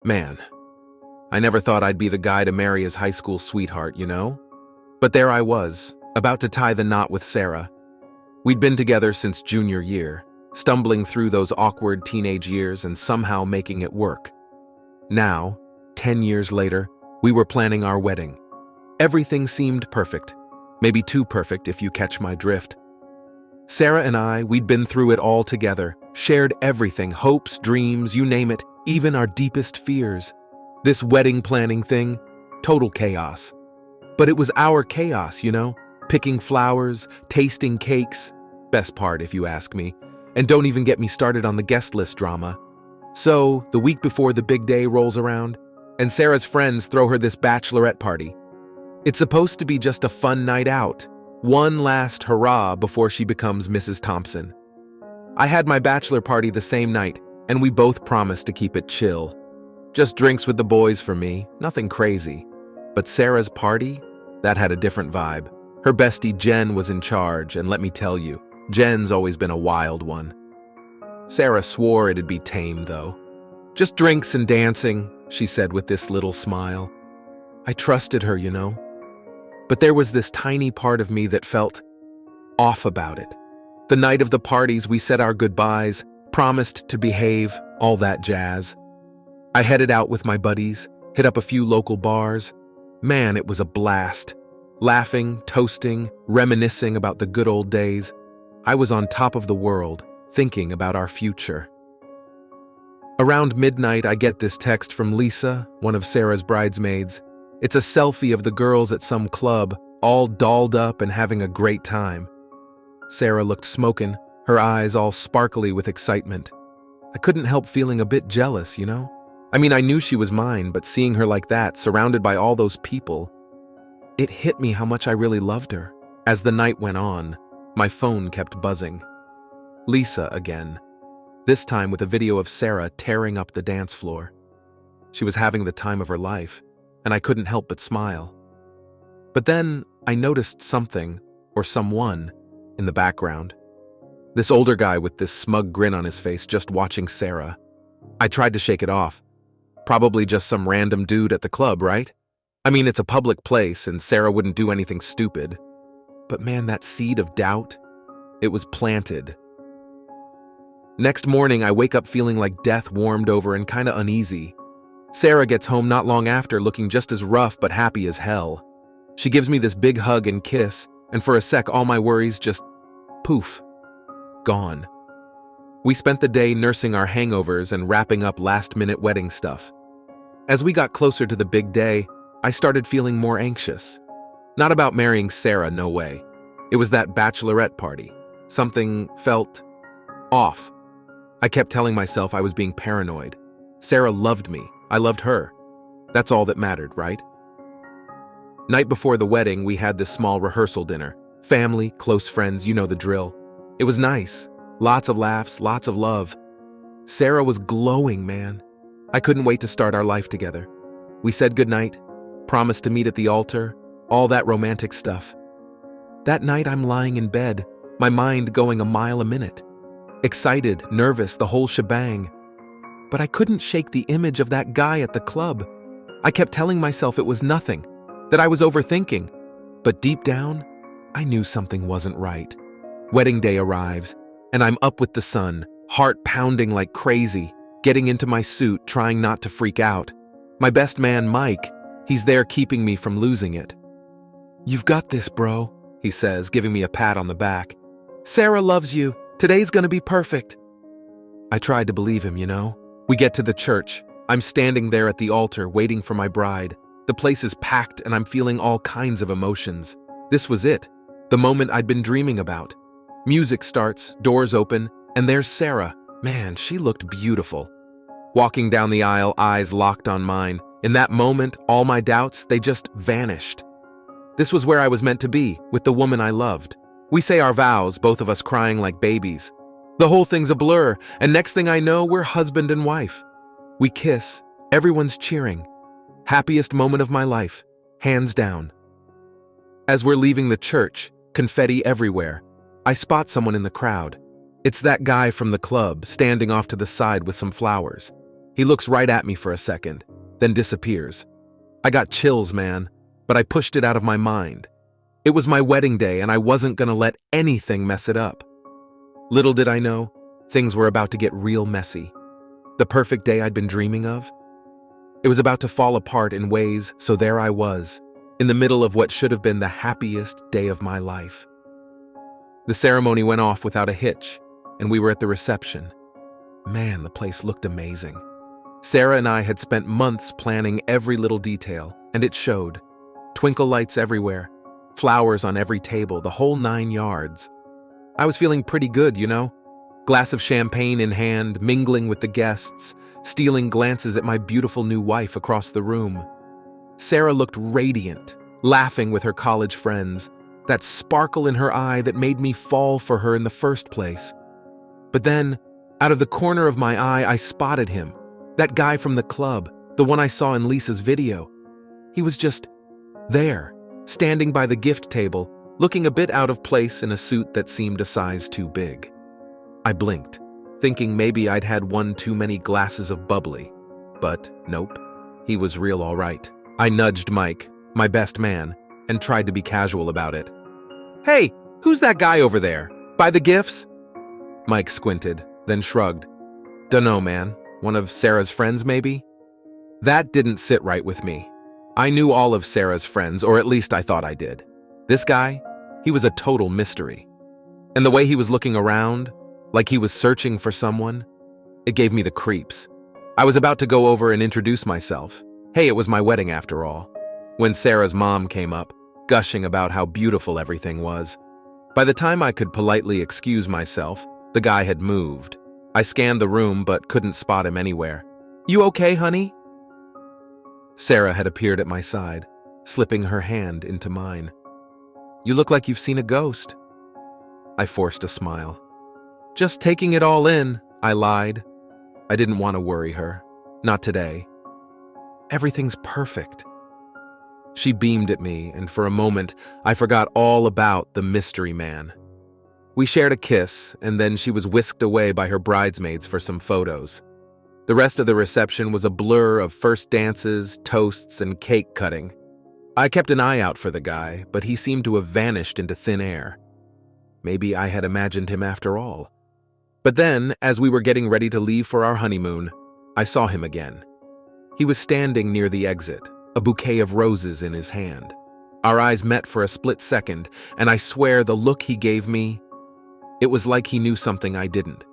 Man, I never thought I'd be the guy to marry his high school sweetheart, you know? But there I was, about to tie the knot with Sarah. We'd been together since junior year, stumbling through those awkward teenage years and somehow making it work. Now, 10 years later, we were planning our wedding. Everything seemed perfect. Maybe too perfect if you catch my drift. Sarah and I, we'd been through it all together, shared everything, hopes, dreams, you name it, even our deepest fears. This wedding planning thing, total chaos. But it was our chaos, you know? Picking flowers, tasting cakes. Best part, if you ask me. And don't even get me started on the guest list drama. So, the week before the big day rolls around, and Sarah's friends throw her this bachelorette party. It's supposed to be just a fun night out. One last hurrah before she becomes Mrs. Thompson. I had my bachelor party the same night, and we both promised to keep it chill. Just drinks with the boys for me, nothing crazy. But Sarah's party? That had a different vibe. Her bestie Jen was in charge, and let me tell you, Jen's always been a wild one. Sarah swore it'd be tame, though. Just drinks and dancing, she said with this little smile. I trusted her, you know. But there was this tiny part of me that felt off about it. The night of the parties, we said our goodbyes, promised to behave, all that jazz. I headed out with my buddies, hit up a few local bars. Man, it was a blast. Laughing, toasting, reminiscing about the good old days. I was on top of the world, thinking about our future. Around midnight, I get this text from Lisa, one of Sarah's bridesmaids. It's a selfie of the girls at some club, all dolled up and having a great time. Sarah looked smokin', her eyes all sparkly with excitement. I couldn't help feeling a bit jealous, you know? I mean, I knew she was mine, but seeing her like that, surrounded by all those people, it hit me how much I really loved her. As the night went on, my phone kept buzzing. Lisa again. This time with a video of Sarah tearing up the dance floor. She was having the time of her life, and I couldn't help but smile. But then I noticed something, or someone, in the background. This older guy with this smug grin on his face just watching Sarah. I tried to shake it off. Probably just some random dude at the club, right? I mean, it's a public place and Sarah wouldn't do anything stupid. But man, that seed of doubt, it was planted. Next morning, I wake up feeling like death warmed over and kinda uneasy. Sarah gets home not long after looking just as rough but happy as hell. She gives me this big hug and kiss, and for a sec all my worries just poof, gone. We spent the day nursing our hangovers and wrapping up last-minute wedding stuff. As we got closer to the big day, I started feeling more anxious. Not about marrying Sarah, no way. It was that bachelorette party. Something felt off. I kept telling myself I was being paranoid. Sarah loved me. I loved her. That's all that mattered, right? Night before the wedding, we had this small rehearsal dinner. Family, close friends, you know the drill. It was nice. Lots of laughs, lots of love. Sarah was glowing, man. I couldn't wait to start our life together. We said goodnight, promised to meet at the altar, all that romantic stuff. That night I'm lying in bed, my mind going a mile a minute. Excited, nervous, the whole shebang. But I couldn't shake the image of that guy at the club. I kept telling myself it was nothing, that I was overthinking. But deep down, I knew something wasn't right. Wedding day arrives, and I'm up with the sun, heart pounding like crazy, getting into my suit, trying not to freak out. My best man, Mike, he's there keeping me from losing it. "You've got this, bro," he says, giving me a pat on the back. "Sarah loves you. Today's gonna be perfect." I tried to believe him, you know. We get to the church. I'm standing there at the altar waiting for my bride. The place is packed and I'm feeling all kinds of emotions. This was it, the moment I'd been dreaming about. Music starts, doors open, and there's Sarah. Man, she looked beautiful. Walking down the aisle, eyes locked on mine. In that moment, all my doubts, they just vanished. This was where I was meant to be, with the woman I loved. We say our vows, both of us crying like babies. The whole thing's a blur, and next thing I know, we're husband and wife. We kiss, everyone's cheering. Happiest moment of my life, hands down. As we're leaving the church, confetti everywhere, I spot someone in the crowd. It's that guy from the club, standing off to the side with some flowers. He looks right at me for a second, then disappears. I got chills, man, but I pushed it out of my mind. It was my wedding day and I wasn't gonna let anything mess it up. Little did I know, things were about to get real messy. The perfect day I'd been dreaming of? It was about to fall apart in ways, so there I was, in the middle of what should have been the happiest day of my life. The ceremony went off without a hitch, and we were at the reception. Man, the place looked amazing. Sarah and I had spent months planning every little detail, and it showed. Twinkle lights everywhere, flowers on every table, the whole 9 yards. I was feeling pretty good, you know? Glass of champagne in hand, mingling with the guests, stealing glances at my beautiful new wife across the room. Sarah looked radiant, laughing with her college friends, that sparkle in her eye that made me fall for her in the first place. But then, out of the corner of my eye, I spotted him, that guy from the club, the one I saw in Lisa's video. He was just there, standing by the gift table, looking a bit out of place in a suit that seemed a size too big. I blinked, thinking maybe I'd had one too many glasses of bubbly. But nope, he was real all right. I nudged Mike, my best man, and tried to be casual about it. "Hey, who's that guy over there? By the gifts?" Mike squinted, then shrugged. "Dunno, man. One of Sarah's friends, maybe?" That didn't sit right with me. I knew all of Sarah's friends, or at least I thought I did. This guy, he was a total mystery. And the way he was looking around, like he was searching for someone, it gave me the creeps. I was about to go over and introduce myself. Hey, it was my wedding after all. When Sarah's mom came up, gushing about how beautiful everything was. By the time I could politely excuse myself, the guy had moved. I scanned the room but couldn't spot him anywhere. "You okay, honey?" Sarah had appeared at my side, slipping her hand into mine. "You look like you've seen a ghost." I forced a smile. "Just taking it all in," I lied. I didn't want to worry her. Not today. "Everything's perfect." She beamed at me, and for a moment, I forgot all about the mystery man. We shared a kiss, and then she was whisked away by her bridesmaids for some photos. The rest of the reception was a blur of first dances, toasts, and cake cutting. I kept an eye out for the guy, but he seemed to have vanished into thin air. Maybe I had imagined him after all. But then, as we were getting ready to leave for our honeymoon, I saw him again. He was standing near the exit, a bouquet of roses in his hand. Our eyes met for a split second, and I swear the look he gave me, it was like he knew something I didn't.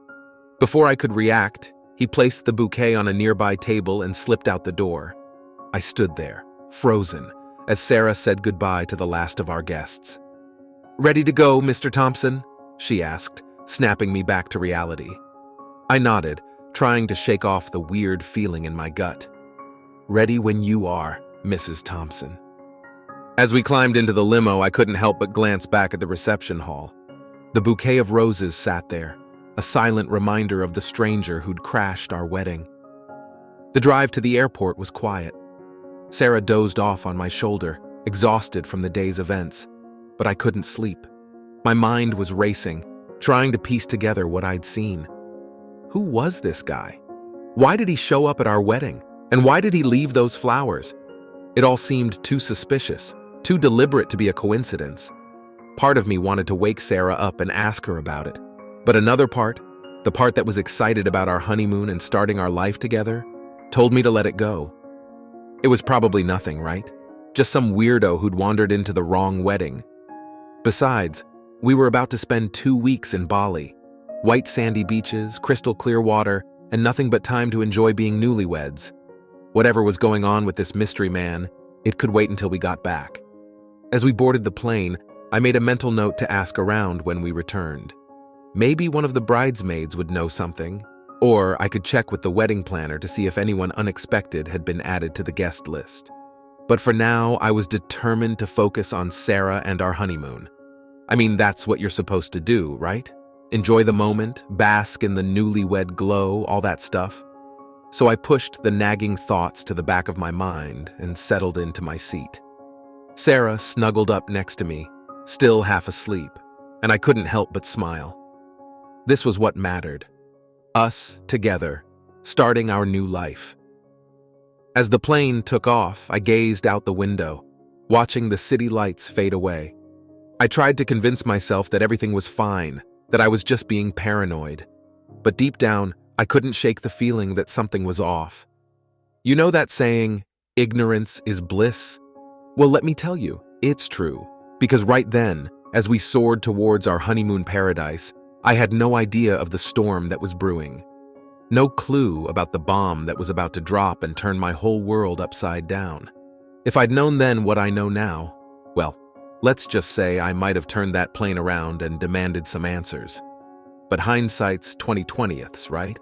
Before I could react, he placed the bouquet on a nearby table and slipped out the door. I stood there, frozen, as Sarah said goodbye to the last of our guests. "Ready to go, Mr. Thompson?" she asked, snapping me back to reality. I nodded, trying to shake off the weird feeling in my gut. "Ready when you are, Mrs. Thompson." As we climbed into the limo, I couldn't help but glance back at the reception hall. The bouquet of roses sat there, a silent reminder of the stranger who'd crashed our wedding. The drive to the airport was quiet. Sarah dozed off on my shoulder, exhausted from the day's events, but I couldn't sleep. My mind was racing, trying to piece together what I'd seen. Who was this guy? Why did he show up at our wedding? And why did he leave those flowers? It all seemed too suspicious, too deliberate to be a coincidence. Part of me wanted to wake Sarah up and ask her about it. But another part, the part that was excited about our honeymoon and starting our life together, told me to let it go. It was probably nothing, right? Just some weirdo who'd wandered into the wrong wedding. Besides, we were about to spend 2 weeks in Bali. White sandy beaches, crystal clear water, and nothing but time to enjoy being newlyweds. Whatever was going on with this mystery man, it could wait until we got back. As we boarded the plane, I made a mental note to ask around when we returned. Maybe one of the bridesmaids would know something, or I could check with the wedding planner to see if anyone unexpected had been added to the guest list. But for now, I was determined to focus on Sarah and our honeymoon. I mean, that's what you're supposed to do, right? Enjoy the moment, bask in the newlywed glow, all that stuff. So I pushed the nagging thoughts to the back of my mind and settled into my seat. Sarah snuggled up next to me, still half asleep, and I couldn't help but smile. This was what mattered. Us together, starting our new life. As the plane took off, I gazed out the window, watching the city lights fade away. I tried to convince myself that everything was fine, that I was just being paranoid. But deep down, I couldn't shake the feeling that something was off. You know that saying, ignorance is bliss? Well, let me tell you, it's true. Because right then, as we soared towards our honeymoon paradise, I had no idea of the storm that was brewing. No clue about the bomb that was about to drop and turn my whole world upside down. If I'd known then what I know now, well, let's just say I might have turned that plane around and demanded some answers. But hindsight's 20/20ths, right?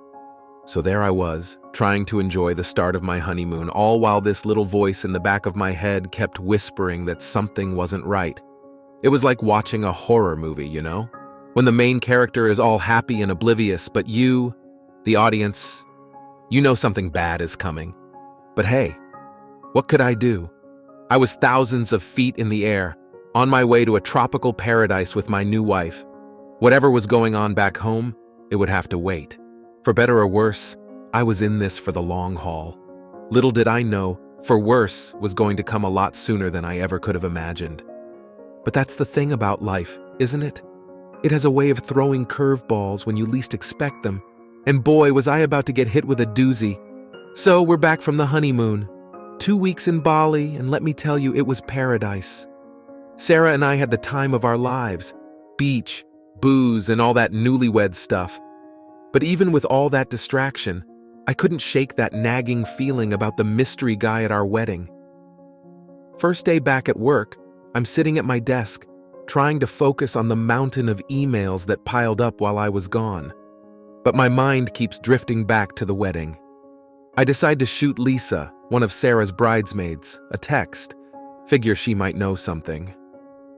So there I was, trying to enjoy the start of my honeymoon, all while this little voice in the back of my head kept whispering that something wasn't right. It was like watching a horror movie, you know? When the main character is all happy and oblivious, but you, the audience, you know something bad is coming. But hey, what could I do? I was thousands of feet in the air, on my way to a tropical paradise with my new wife. Whatever was going on back home, it would have to wait. For better or worse, I was in this for the long haul. Little did I know, for worse was going to come a lot sooner than I ever could have imagined. But that's the thing about life, isn't it? It has a way of throwing curveballs when you least expect them. And boy, was I about to get hit with a doozy. So we're back from the honeymoon. 2 weeks in Bali, and let me tell you, it was paradise. Sarah and I had the time of our lives. Beach, booze, and all that newlywed stuff. But even with all that distraction, I couldn't shake that nagging feeling about the mystery guy at our wedding. First day back at work, I'm sitting at my desk, trying to focus on the mountain of emails that piled up while I was gone. But my mind keeps drifting back to the wedding. I decide to shoot Lisa, one of Sarah's bridesmaids, a text. Figure she might know something.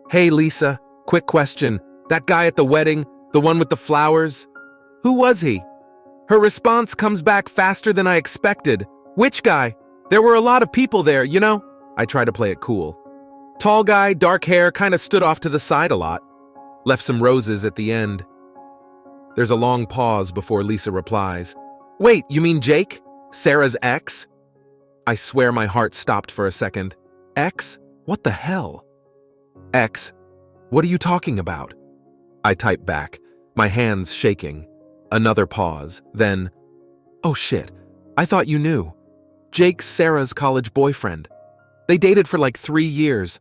Hey Lisa, quick question. That guy at the wedding, the one with the flowers? Who was he? Her response comes back faster than I expected. Which guy? There were a lot of people there, you know? I try to play it cool. Tall guy, dark hair, kinda stood off to the side a lot. Left some roses at the end. There's a long pause before Lisa replies. Wait, you mean Jake? Sarah's ex? I swear my heart stopped for a second. Ex? What the hell? Ex? What are you talking about? I type back, my hands shaking. Another pause, then, oh shit, I thought you knew. Jake's Sarah's college boyfriend. They dated for like 3 years.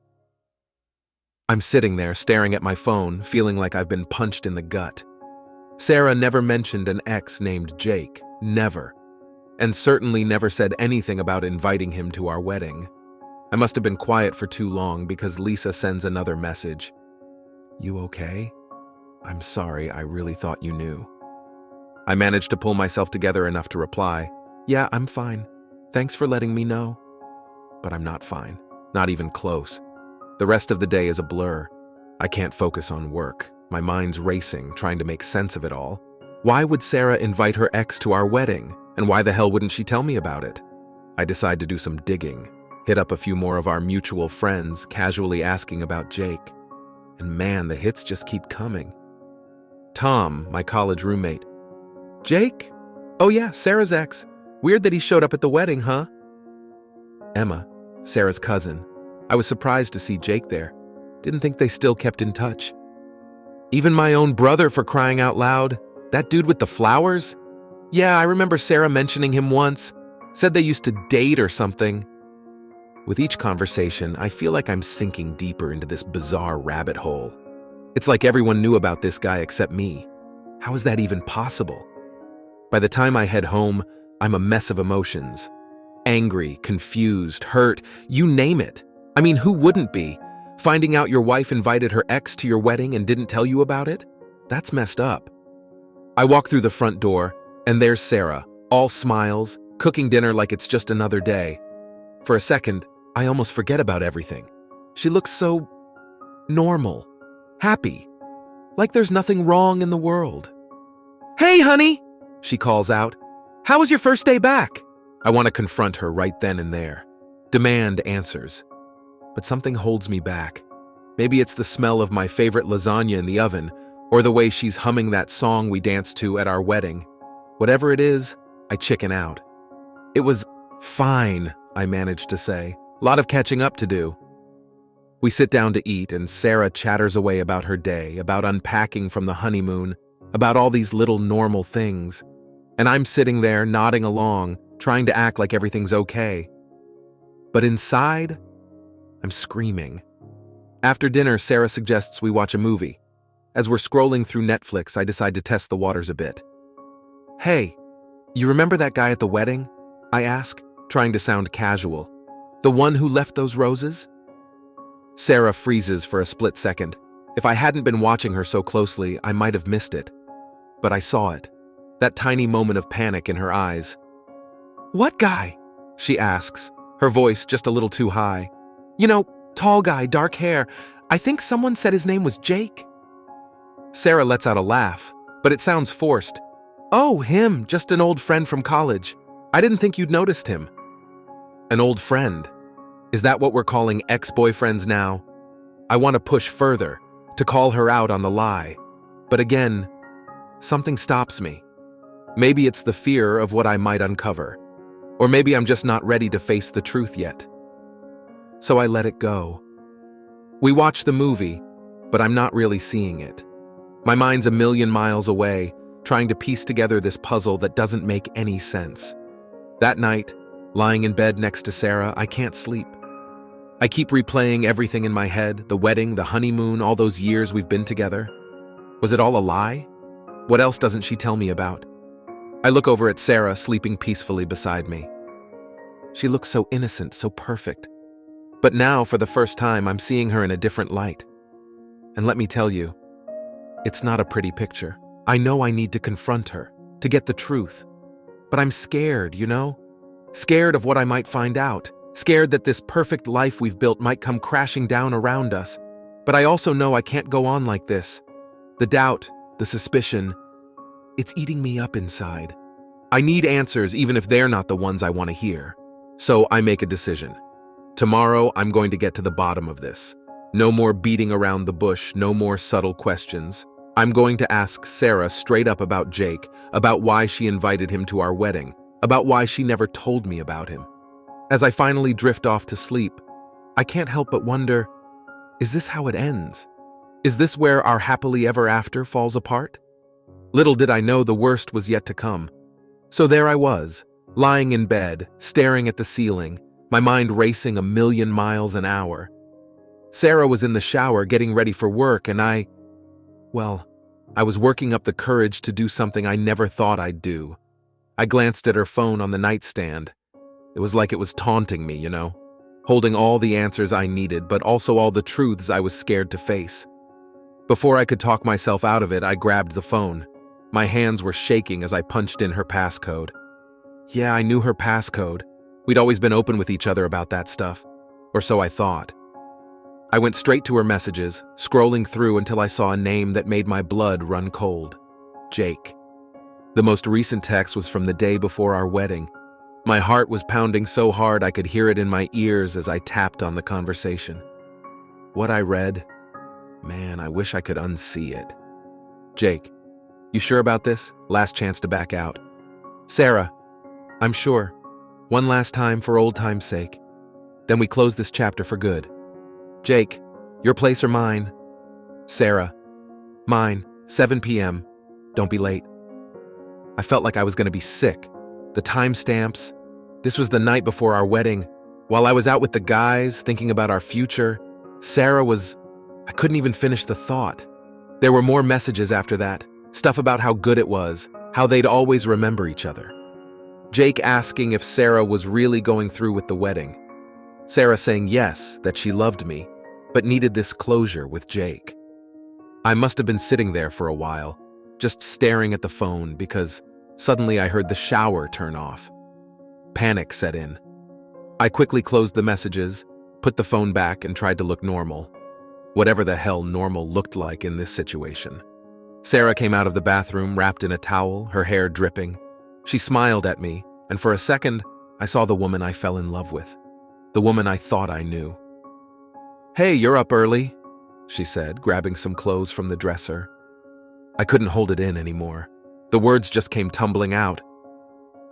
I'm sitting there staring at my phone, feeling like I've been punched in the gut. Sarah never mentioned an ex named Jake, never. And certainly never said anything about inviting him to our wedding. I must have been quiet for too long because Lisa sends another message. You okay? I'm sorry, I really thought you knew. I managed to pull myself together enough to reply, yeah, I'm fine. Thanks for letting me know. But I'm not fine, not even close. The rest of the day is a blur. I can't focus on work. My mind's racing, trying to make sense of it all. Why would Sarah invite her ex to our wedding? And why the hell wouldn't she tell me about it? I decide to do some digging, hit up a few more of our mutual friends, casually asking about Jake. And man, the hits just keep coming. Tom, my college roommate. Jake? Oh yeah, Sarah's ex. Weird that he showed up at the wedding, huh? Emma, Sarah's cousin. I was surprised to see Jake there. Didn't think they still kept in touch. Even my own brother, for crying out loud. That dude with the flowers? Yeah, I remember Sarah mentioning him once. Said they used to date or something. With each conversation, I feel like I'm sinking deeper into this bizarre rabbit hole. It's like everyone knew about this guy except me. How is that even possible? By the time I head home, I'm a mess of emotions. Angry, confused, hurt, you name it. I mean, who wouldn't be? Finding out your wife invited her ex to your wedding and didn't tell you about it? That's messed up. I walk through the front door, and there's Sarah, all smiles, cooking dinner like it's just another day. For a second, I almost forget about everything. She looks so normal, happy, like there's nothing wrong in the world. Hey, honey, she calls out. How was your first day back? I want to confront her right then and there, demand answers. But something holds me back. Maybe it's the smell of my favorite lasagna in the oven, or the way she's humming that song we danced to at our wedding. Whatever it is, I chicken out. It was fine, I managed to say. A lot of catching up to do. We sit down to eat, and Sarah chatters away about her day, about unpacking from the honeymoon, about all these little normal things. And I'm sitting there nodding along, trying to act like everything's okay. But inside, I'm screaming. After dinner, Sarah suggests we watch a movie. As we're scrolling through Netflix, I decide to test the waters a bit. Hey, you remember that guy at the wedding? I ask, trying to sound casual. The one who left those roses? Sarah freezes for a split second. If I hadn't been watching her so closely, I might have missed it. But I saw it. That tiny moment of panic in her eyes. What guy? She asks, her voice just a little too high. You know, tall guy, dark hair. I think someone said his name was Jake. Sarah lets out a laugh, but it sounds forced. Oh, him, just an old friend from college. I didn't think you'd noticed him. An old friend? Is that what we're calling ex-boyfriends now? I want to push further, to call her out on the lie. But again, something stops me. Maybe it's the fear of what I might uncover. Or maybe I'm just not ready to face the truth yet. So I let it go. We watch the movie, but I'm not really seeing it. My mind's a million miles away, trying to piece together this puzzle that doesn't make any sense. That night, lying in bed next to Sarah, I can't sleep. I keep replaying everything in my head, the wedding, the honeymoon, all those years we've been together. Was it all a lie? What else doesn't she tell me about? I look over at Sarah sleeping peacefully beside me. She looks so innocent, so perfect. But now, for the first time, I'm seeing her in a different light. And let me tell you, it's not a pretty picture. I know I need to confront her, to get the truth. But I'm scared, you know? Scared of what I might find out. Scared that this perfect life we've built might come crashing down around us. But I also know I can't go on like this. The doubt, the suspicion, it's eating me up inside. I need answers even if they're not the ones I want to hear. So I make a decision. Tomorrow, I'm going to get to the bottom of this. No more beating around the bush, no more subtle questions. I'm going to ask Sarah straight up about Jake, about why she invited him to our wedding, about why she never told me about him. As I finally drift off to sleep, I can't help but wonder, is this how it ends? Is this where our happily ever after falls apart? Little did I know the worst was yet to come. So there I was, lying in bed, staring at the ceiling, my mind racing a million miles an hour. Sarah was in the shower getting ready for work, and I was working up the courage to do something I never thought I'd do. I glanced at her phone on the nightstand. It was like it was taunting me, you know, holding all the answers I needed, but also all the truths I was scared to face. Before I could talk myself out of it, I grabbed the phone. My hands were shaking as I punched in her passcode. Yeah, I knew her passcode. We'd always been open with each other about that stuff, or so I thought. I went straight to her messages, scrolling through until I saw a name that made my blood run cold. Jake. The most recent text was from the day before our wedding. My heart was pounding so hard I could hear it in my ears as I tapped on the conversation. What I read? Man, I wish I could unsee it. Jake, you sure about this? Last chance to back out. Sarah, I'm sure. One last time for old time's sake. Then we close this chapter for good. Jake, your place or mine? Sarah, mine, 7 p.m. Don't be late. I felt like I was going to be sick. The timestamps. This was the night before our wedding. While I was out with the guys, thinking about our future, I couldn't even finish the thought. There were more messages after that. Stuff about how good it was, how they'd always remember each other. Jake asking if Sarah was really going through with the wedding. Sarah saying yes, that she loved me, but needed this closure with Jake. I must have been sitting there for a while, just staring at the phone because suddenly I heard the shower turn off. Panic set in. I quickly closed the messages, put the phone back, and tried to look normal. Whatever the hell normal looked like in this situation. Sarah came out of the bathroom wrapped in a towel, her hair dripping. She smiled at me, and for a second, I saw the woman I fell in love with. The woman I thought I knew. Hey, you're up early, she said, grabbing some clothes from the dresser. I couldn't hold it in anymore. The words just came tumbling out.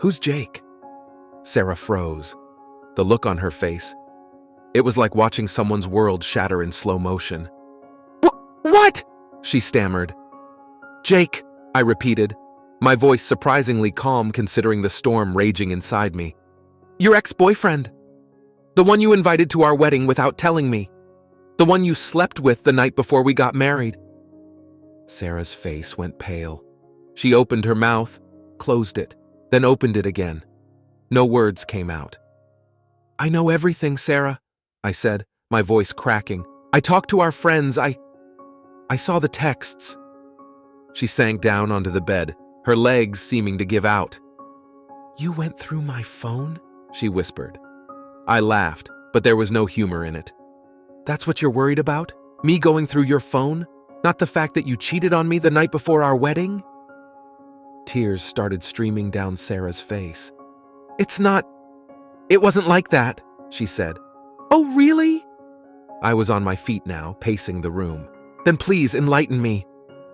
Who's Jake? Sarah froze. The look on her face. It was like watching someone's world shatter in slow motion. What? She stammered. Jake, I repeated, my voice surprisingly calm considering the storm raging inside me. Your ex-boyfriend. The one you invited to our wedding without telling me. The one you slept with the night before we got married. Sarah's face went pale. She opened her mouth, closed it, then opened it again. No words came out. I know everything, Sarah, I said, my voice cracking. I talked to our friends. I saw the texts. She sank down onto the bed, her legs seeming to give out. You went through my phone? She whispered. I laughed, but there was no humor in it. That's what you're worried about? Me going through your phone? Not the fact that you cheated on me the night before our wedding? Tears started streaming down Sarah's face. It wasn't like that, she said. Oh, really? I was on my feet now, pacing the room. Then please enlighten me.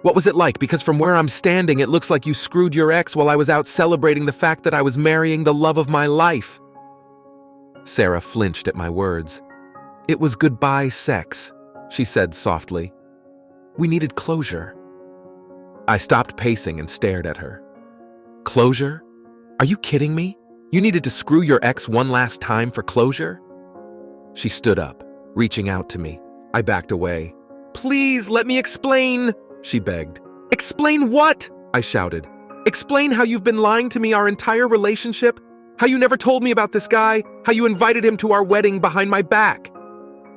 What was it like? Because from where I'm standing, it looks like you screwed your ex while I was out celebrating the fact that I was marrying the love of my life. Sarah flinched at my words. It was goodbye sex, she said softly. We needed closure. I stopped pacing and stared at her. Closure? Are you kidding me? You needed to screw your ex one last time for closure? She stood up, reaching out to me. I backed away. Please let me explain, she begged. Explain what? I shouted. Explain how you've been lying to me our entire relationship, how you never told me about this guy, how you invited him to our wedding behind my back.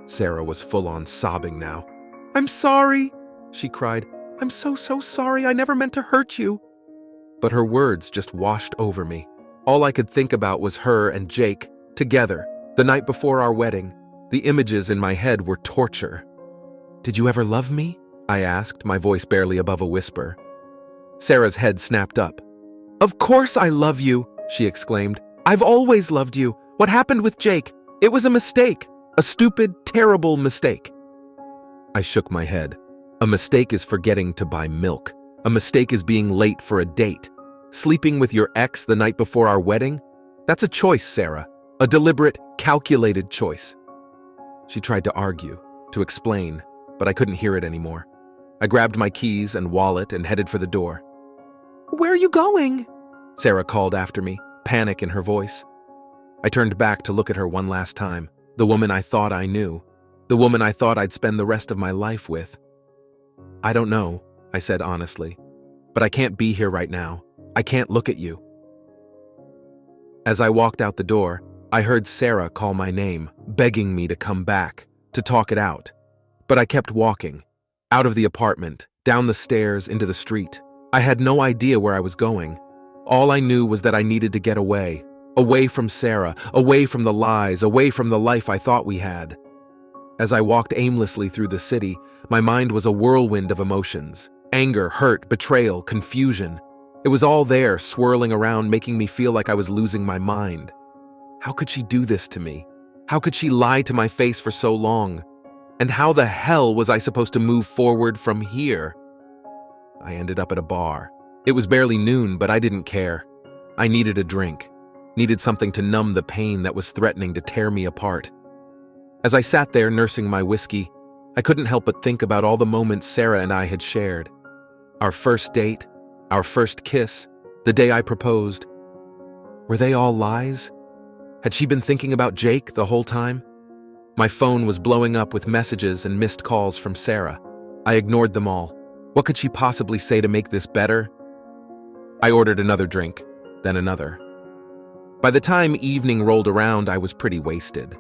Sarah was full on sobbing now. I'm sorry, she cried. I'm so sorry. I never meant to hurt you. But her words just washed over me. All I could think about was her and Jake, together, the night before our wedding. The images in my head were torture. Did you ever love me? I asked, my voice barely above a whisper. Sarah's head snapped up. Of course I love you, she exclaimed. I've always loved you. What happened with Jake? It was a mistake. A stupid, terrible mistake. I shook my head. A mistake is forgetting to buy milk. A mistake is being late for a date. Sleeping with your ex the night before our wedding? That's a choice, Sarah. A deliberate, calculated choice. She tried to argue, to explain, but I couldn't hear it anymore. I grabbed my keys and wallet and headed for the door. Where are you going? Sarah called after me, panic in her voice. I turned back to look at her one last time, the woman I thought I knew, the woman I thought I'd spend the rest of my life with. I don't know, I said honestly, but I can't be here right now. I can't look at you. As I walked out the door, I heard Sarah call my name, begging me to come back, to talk it out. But I kept walking, out of the apartment, down the stairs, into the street. I had no idea where I was going. All I knew was that I needed to get away, away from Sarah, away from the lies, away from the life I thought we had. As I walked aimlessly through the city, my mind was a whirlwind of emotions. Anger, hurt, betrayal, confusion. It was all there, swirling around, making me feel like I was losing my mind. How could she do this to me? How could she lie to my face for so long? And how the hell was I supposed to move forward from here? I ended up at a bar. It was barely noon, but I didn't care. I needed a drink, needed something to numb the pain that was threatening to tear me apart. As I sat there nursing my whiskey, I couldn't help but think about all the moments Sarah and I had shared. Our first date, our first kiss, the day I proposed. Were they all lies? Had she been thinking about Jake the whole time? My phone was blowing up with messages and missed calls from Sarah. I ignored them all. What could she possibly say to make this better? I ordered another drink, then another. By the time evening rolled around, I was pretty wasted.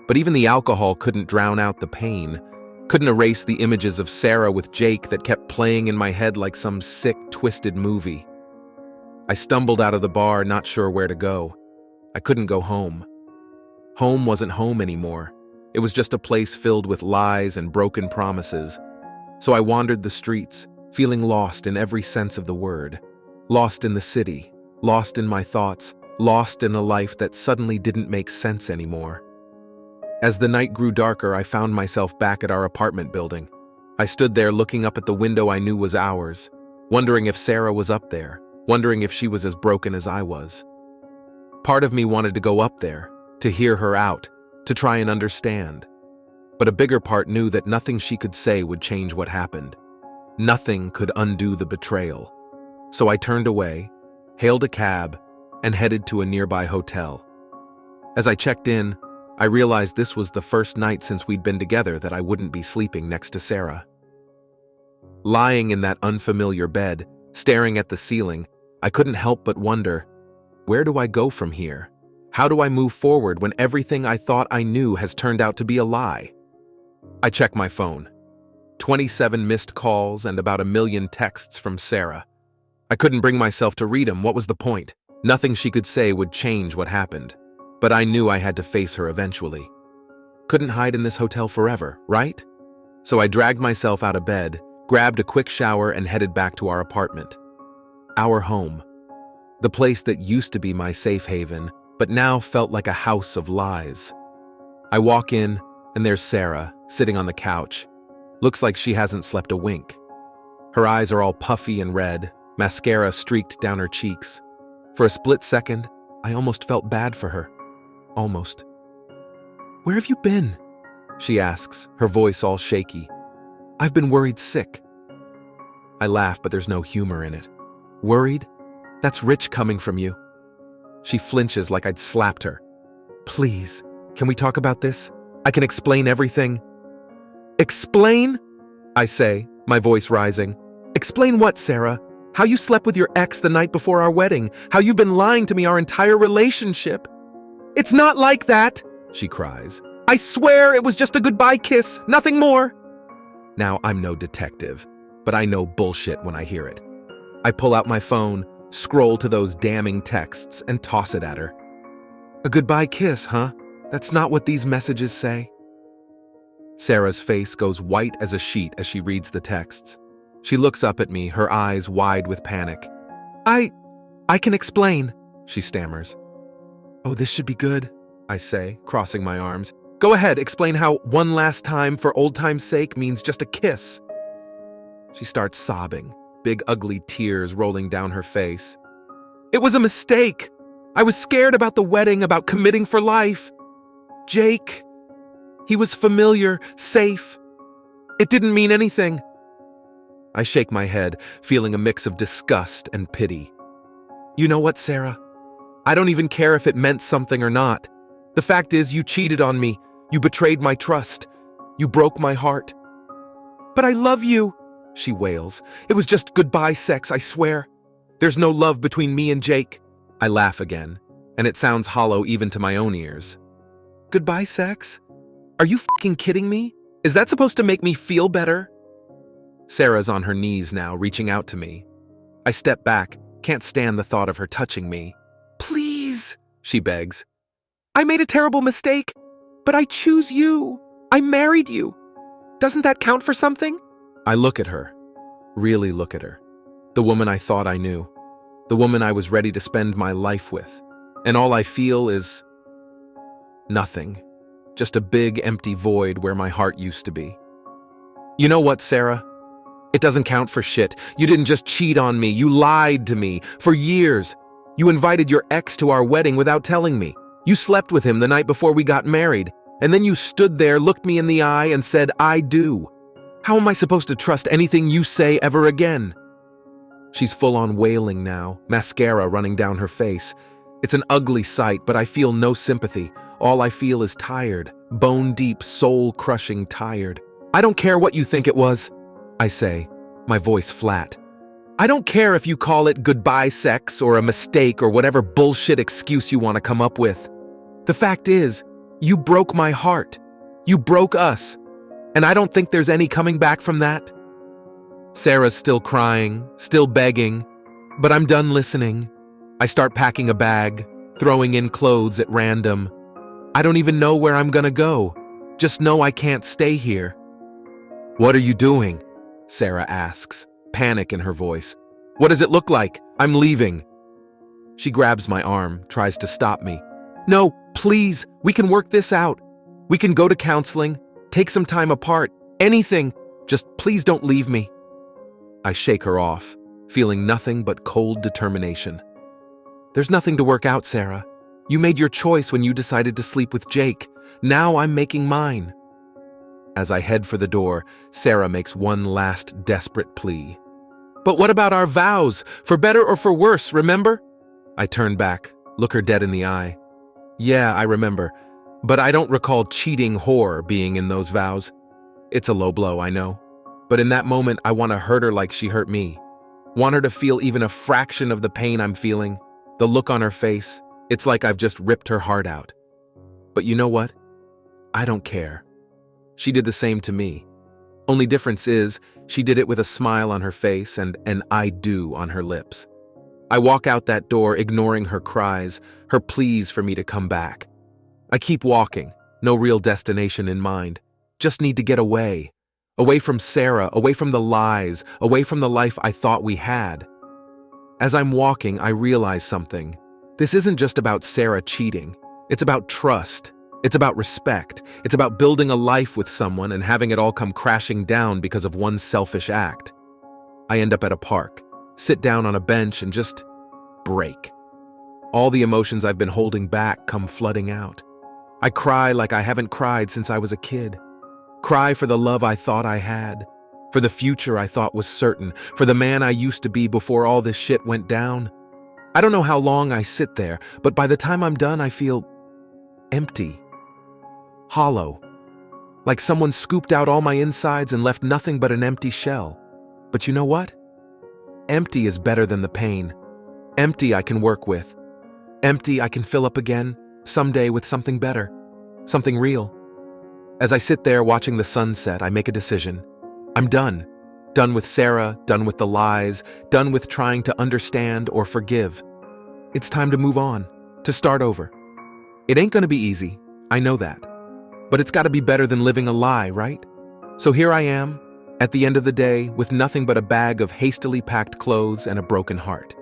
But even the alcohol couldn't drown out the pain, couldn't erase the images of Sarah with Jake that kept playing in my head like some sick, twisted movie. I stumbled out of the bar, not sure where to go. I couldn't go home. Home wasn't home anymore. It was just a place filled with lies and broken promises. So I wandered the streets, feeling lost in every sense of the word. Lost in the city, lost in my thoughts, lost in a life that suddenly didn't make sense anymore. As the night grew darker, I found myself back at our apartment building. I stood there looking up at the window I knew was ours, wondering if Sarah was up there, wondering if she was as broken as I was. Part of me wanted to go up there, to hear her out, to try and understand. But a bigger part knew that nothing she could say would change what happened. Nothing could undo the betrayal. So I turned away, hailed a cab, and headed to a nearby hotel. As I checked in, I realized this was the first night since we'd been together that I wouldn't be sleeping next to Sarah. Lying in that unfamiliar bed, staring at the ceiling, I couldn't help but wonder, where do I go from here? How do I move forward when everything I thought I knew has turned out to be a lie? I checked my phone. 27 missed calls and about 1 million texts from Sarah. I couldn't bring myself to read them. What was the point? Nothing she could say would change what happened. But I knew I had to face her eventually. Couldn't hide in this hotel forever, right? So I dragged myself out of bed, grabbed a quick shower, and headed back to our apartment. Our home. The place that used to be my safe haven, but now felt like a house of lies. I walk in, and there's Sarah, sitting on the couch. Looks like she hasn't slept a wink. Her eyes are all puffy and red, mascara streaked down her cheeks. For a split second, I almost felt bad for her. Almost. "Where have you been?" she asks, her voice all shaky. "I've been worried sick." I laugh, but there's no humor in it. "Worried? That's rich coming from you." She flinches like I'd slapped her. "Please, can we talk about this? I can explain everything." "Explain?" I say, my voice rising. "Explain what, Sarah? How you slept with your ex the night before our wedding? How you've been lying to me our entire relationship?" "It's not like that," she cries. "I swear it was just a goodbye kiss, nothing more." Now, I'm no detective, but I know bullshit when I hear it. I pull out my phone, scroll to those damning texts, and toss it at her. "A goodbye kiss, huh? That's not what these messages say." Sarah's face goes white as a sheet as she reads the texts. She looks up at me, her eyes wide with panic. I can explain," she stammers. "Oh, this should be good," I say, crossing my arms. "Go ahead, explain how one last time for old time's sake means just a kiss." She starts sobbing, big ugly tears rolling down her face. "It was a mistake. I was scared about the wedding, about committing for life. Jake, he was familiar, safe. It didn't mean anything." I shake my head, feeling a mix of disgust and pity. "You know what, Sarah? I don't even care if it meant something or not. The fact is, you cheated on me. You betrayed my trust. You broke my heart." "But I love you," she wails. "It was just goodbye sex, I swear. There's no love between me and Jake." I laugh again, and it sounds hollow even to my own ears. "Goodbye sex? Are you fucking kidding me? Is that supposed to make me feel better?" Sarah's on her knees now, reaching out to me. I step back, can't stand the thought of her touching me. "Please," she begs. "I made a terrible mistake, but I choose you. I married you. Doesn't that count for something?" I look at her, really look at her. The woman I thought I knew. The woman I was ready to spend my life with. And all I feel is nothing. Just a big empty void where my heart used to be. "You know what, Sarah? It doesn't count for shit. You didn't just cheat on me. You lied to me for years. You invited your ex to our wedding without telling me. You slept with him the night before we got married. And then you stood there, looked me in the eye, and said, 'I do.' How am I supposed to trust anything you say ever again?" She's full on wailing now, mascara running down her face. It's an ugly sight, but I feel no sympathy. All I feel is tired, bone-deep, soul-crushing tired. "I don't care what you think it was," I say, my voice flat. "I don't care if you call it goodbye sex or a mistake or whatever bullshit excuse you want to come up with. The fact is, you broke my heart. You broke us. And I don't think there's any coming back from that." Sarah's still crying, still begging, but I'm done listening. I start packing a bag, throwing in clothes at random. I don't even know where I'm gonna go. Just know I can't stay here. "What are you doing?" Sarah asks, panic in her voice. "What does it look like? I'm leaving." She grabs my arm, tries to stop me. "No, please, we can work this out. We can go to counseling, take some time apart, anything. Just please don't leave me." I shake her off, feeling nothing but cold determination. "There's nothing to work out, Sarah. You made your choice when you decided to sleep with Jake. Now I'm making mine." As I head for the door, Sarah makes one last desperate plea. "But what about our vows? For better or for worse, remember?" I turn back, look her dead in the eye. "Yeah, I remember. But I don't recall cheating whore being in those vows." It's a low blow, I know. But in that moment, I want to hurt her like she hurt me. Want her to feel even a fraction of the pain I'm feeling. The look on her face, it's like I've just ripped her heart out. But you know what? I don't care. She did the same to me. Only difference is, she did it with a smile on her face and an "I do" on her lips. I walk out that door, ignoring her cries, her pleas for me to come back. I keep walking, no real destination in mind. Just need to get away. Away from Sarah, away from the lies, away from the life I thought we had. As I'm walking, I realize something. This isn't just about Sarah cheating. It's about trust. It's about respect. It's about building a life with someone and having it all come crashing down because of one selfish act. I end up at a park, sit down on a bench and just break. All the emotions I've been holding back come flooding out. I cry like I haven't cried since I was a kid. Cry for the love I thought I had, for the future I thought was certain, for the man I used to be before all this shit went down. I don't know how long I sit there, but by the time I'm done, I feel empty. Hollow. Like someone scooped out all my insides and left nothing but an empty shell. But you know what? Empty is better than the pain. Empty I can work with. Empty I can fill up again, someday with something better. Something real. As I sit there watching the sunset, I make a decision. I'm done. Done with Sarah, done with the lies, done with trying to understand or forgive. It's time to move on, to start over. It ain't gonna be easy, I know that. But it's gotta be better than living a lie, right? So here I am, at the end of the day, with nothing but a bag of hastily packed clothes and a broken heart.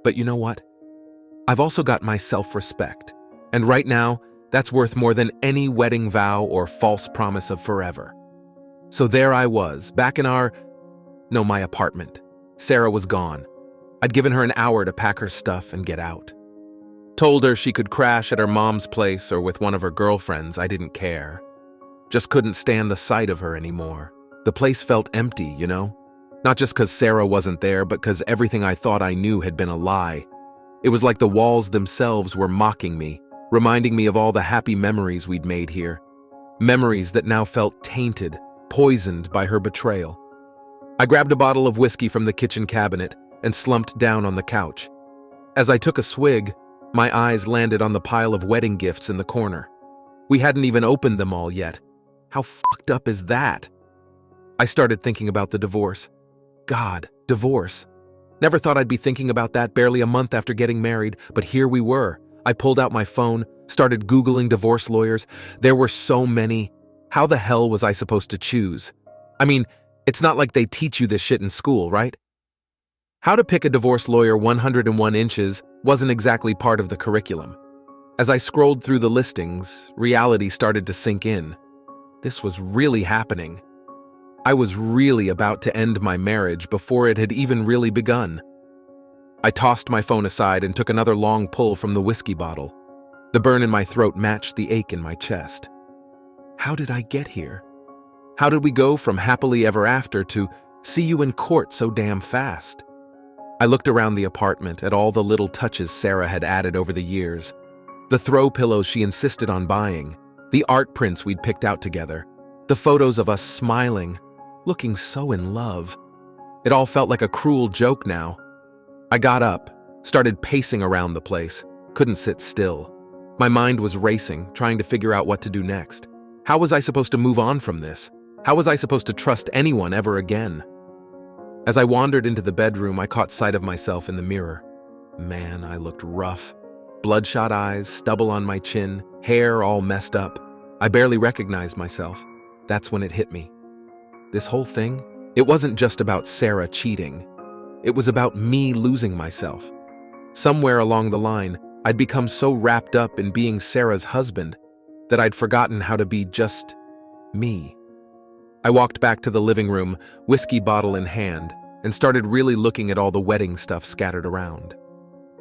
But you know what? I've also got my self-respect. And right now, that's worth more than any wedding vow or false promise of forever. So there I was, back in my apartment. Sarah was gone. I'd given her an hour to pack her stuff and get out. Told her she could crash at her mom's place or with one of her girlfriends, I didn't care. Just couldn't stand the sight of her anymore. The place felt empty, you know? Not just because Sarah wasn't there, but because everything I thought I knew had been a lie. It was like the walls themselves were mocking me, reminding me of all the happy memories we'd made here. Memories that now felt tainted, poisoned by her betrayal. I grabbed a bottle of whiskey from the kitchen cabinet and slumped down on the couch. As I took a swig, my eyes landed on the pile of wedding gifts in the corner. We hadn't even opened them all yet. How fucked up is that? I started thinking about the divorce. God, divorce. Never thought I'd be thinking about that barely a month after getting married, but here we were. I pulled out my phone, started Googling divorce lawyers. There were so many. How the hell was I supposed to choose? I mean, it's not like they teach you this shit in school, right? How to pick a divorce lawyer 101 inches wasn't exactly part of the curriculum. As I scrolled through the listings, reality started to sink in. This was really happening. I was really about to end my marriage before it had even really begun. I tossed my phone aside and took another long pull from the whiskey bottle. The burn in my throat matched the ache in my chest. How did I get here? How did we go from happily ever after to see you in court so damn fast? I looked around the apartment at all the little touches Sarah had added over the years. The throw pillows she insisted on buying, the art prints we'd picked out together, the photos of us smiling, looking so in love. It all felt like a cruel joke now. I got up, started pacing around the place, couldn't sit still. My mind was racing, trying to figure out what to do next. How was I supposed to move on from this? How was I supposed to trust anyone ever again? As I wandered into the bedroom, I caught sight of myself in the mirror. Man, I looked rough. Bloodshot eyes, stubble on my chin, hair all messed up. I barely recognized myself. That's when it hit me. This whole thing, it wasn't just about Sarah cheating. It was about me losing myself. Somewhere along the line, I'd become so wrapped up in being Sarah's husband that I'd forgotten how to be just me. I walked back to the living room, whiskey bottle in hand, and started really looking at all the wedding stuff scattered around.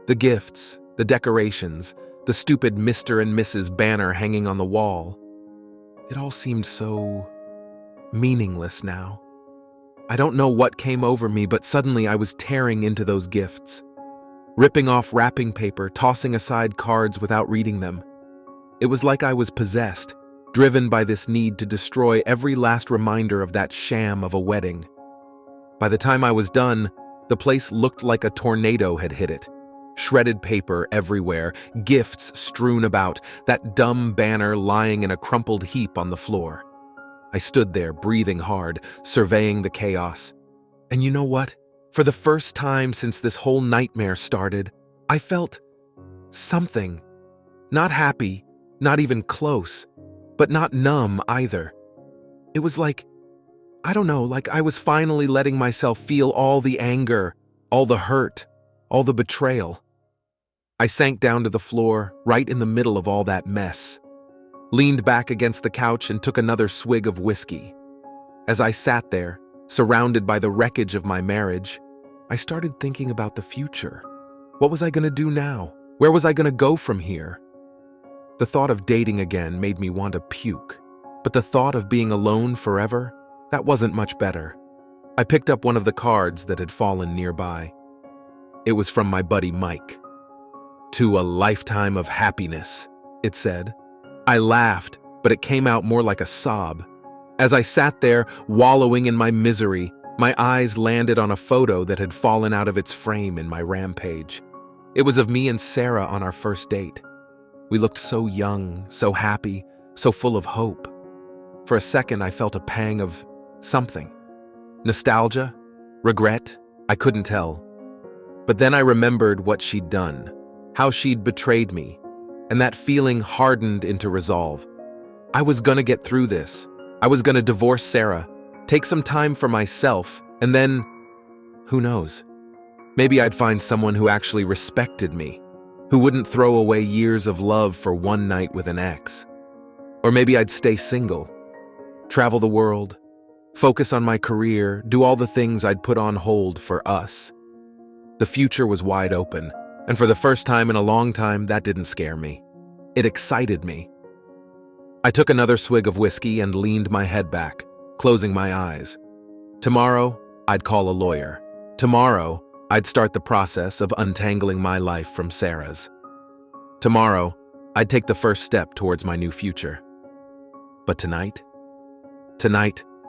The gifts, the decorations, the stupid Mr. and Mrs. banner hanging on the wall. It all seemed so meaningless now. I don't know what came over me, but suddenly I was tearing into those gifts, ripping off wrapping paper, tossing aside cards without reading them. It was like I was possessed, driven by this need to destroy every last reminder of that sham of a wedding. By the time I was done, the place looked like a tornado had hit it. Shredded paper everywhere, gifts strewn about, that dumb banner lying in a crumpled heap on the floor. I stood there, breathing hard, surveying the chaos. And you know what? For the first time since this whole nightmare started, I felt something. Not happy, not even close, but not numb either. It was like, I don't know, like I was finally letting myself feel all the anger, all the hurt, all the betrayal. I sank down to the floor, right in the middle of all that mess, leaned back against the couch and took another swig of whiskey. As I sat there, surrounded by the wreckage of my marriage, I started thinking about the future. What was I going to do now? Where was I going to go from here? The thought of dating again made me want to puke, but the thought of being alone forever, that wasn't much better. I picked up one of the cards that had fallen nearby. It was from my buddy Mike. "To a lifetime of happiness," it said. I laughed, but it came out more like a sob. As I sat there, wallowing in my misery, my eyes landed on a photo that had fallen out of its frame in my rampage. It was of me and Sarah on our first date. We looked so young, so happy, so full of hope. For a second, I felt a pang of something. Nostalgia? Regret? I couldn't tell. But then I remembered what she'd done, how she'd betrayed me, and that feeling hardened into resolve. I was gonna get through this. I was gonna divorce Sarah, take some time for myself, and then, who knows? Maybe I'd find someone who actually respected me, who wouldn't throw away years of love for one night with an ex. Or maybe I'd stay single, travel the world, focus on my career, do all the things I'd put on hold for us. The future was wide open, and for the first time in a long time, that didn't scare me. It excited me. I took another swig of whiskey and leaned my head back, closing my eyes. Tomorrow, I'd call a lawyer. Tomorrow, I'd start the process of untangling my life from Sarah's. Tomorrow, I'd take the first step towards my new future. But tonight,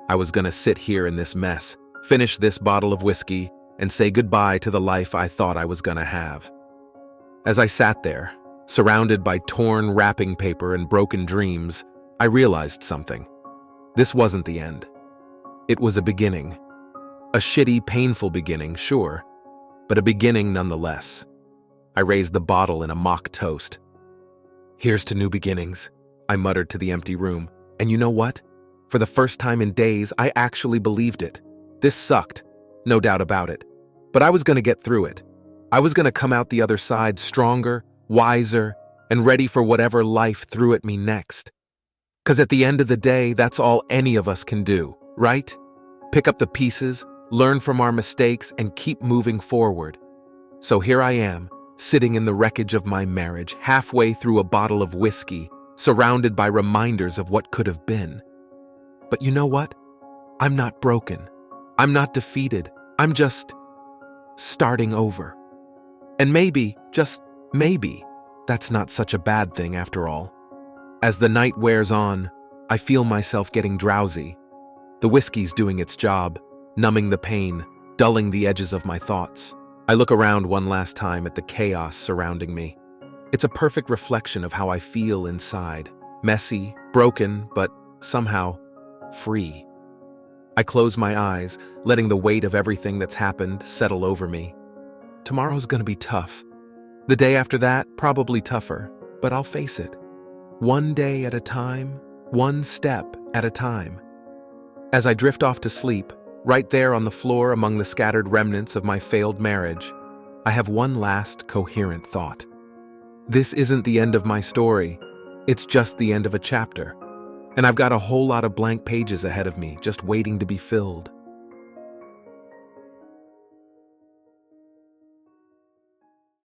I was gonna sit here in this mess, finish this bottle of whiskey, and say goodbye to the life I thought I was gonna have. As I sat there, surrounded by torn wrapping paper and broken dreams, I realized something. This wasn't the end. It was a beginning. A shitty, painful beginning, sure, but a beginning nonetheless. I raised the bottle in a mock toast. "Here's to new beginnings," I muttered to the empty room. And you know what? For the first time in days, I actually believed it. This sucked, no doubt about it. But I was gonna get through it. I was gonna come out the other side stronger, wiser, and ready for whatever life threw at me next. 'Cause at the end of the day, that's all any of us can do, right? Pick up the pieces, learn from our mistakes, and keep moving forward. So here I am, sitting in the wreckage of my marriage, halfway through a bottle of whiskey, surrounded by reminders of what could have been. But you know what? I'm not broken. I'm not defeated. I'm just starting over. And maybe, just maybe, that's not such a bad thing after all. As the night wears on, I feel myself getting drowsy. The whiskey's doing its job, numbing the pain, dulling the edges of my thoughts. I look around one last time at the chaos surrounding me. It's a perfect reflection of how I feel inside. Messy, broken, but somehow free. I close my eyes, letting the weight of everything that's happened settle over me. Tomorrow's gonna be tough. The day after that, probably tougher, but I'll face it. One day at a time, one step at a time. As I drift off to sleep, right there on the floor among the scattered remnants of my failed marriage, I have one last coherent thought. This isn't the end of my story. It's just the end of a chapter. And I've got a whole lot of blank pages ahead of me, just waiting to be filled.